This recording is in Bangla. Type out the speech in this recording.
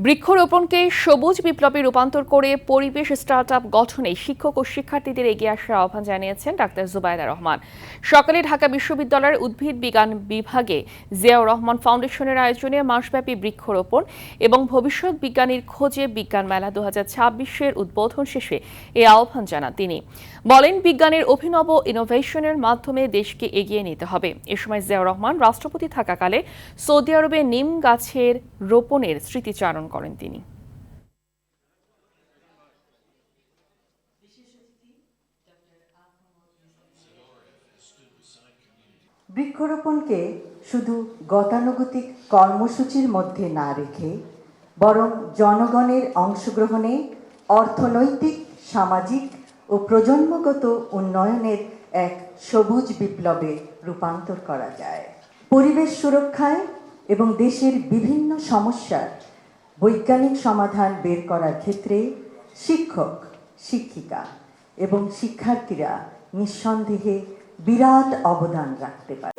বৃক্ষরোপণকে সবুজ বিপ্লবে রূপান্তর করে পরিবেশ স্টার্টআপ গঠনে শিক্ষক ও শিক্ষার্থীদের এগিয়ে আসার আহ্বান জানিয়েছেন ডাক্তার জুবাইদা রহমান। সকালে ঢাকা বিশ্ববিদ্যালয়ের উদ্ভিদ বিজ্ঞান বিভাগে জিয়াউর রহমান ফাউন্ডেশনের আয়োজনে মাসব্যাপী বৃক্ষরোপণ এবং ভবিষ্যৎ বিজ্ঞানীর খোঁজে বিজ্ঞান মেলা 2026-এর উদ্বোধন শেষে এই আহ্বান জানান তিনি। বলেন, বিজ্ঞানের অভিনব ইনোভেশনের মাধ্যমে দেশকে এগিয়ে নিতে হবে। এ সময় জিয়াউর রহমান রাষ্ট্রপতি থাকাকালে সৌদি আরবে নিম গাছের রোপণের স্মৃতিচারণ করেন তিনি। বৃক্ষরোপণকে শুধু গতানুগতিক কর্মসূচির মধ্যে না রেখে বরং জনগণের অংশগ্রহণে অর্থনৈতিক, সামাজিক ও প্রজন্মগত উন্নয়নের এক সবুজ বিপ্লবে রূপান্তর করা যায়। পরিবেশ সুরক্ষায় এবং দেশের বিভিন্ন সমস্যার বৈজ্ঞানিক সমাধান বের করার ক্ষেত্রে শিক্ষক, শিক্ষিকা এবং শিক্ষার্থীরা নিঃসন্দেহে বিরাট অবদান রাখতে পারে।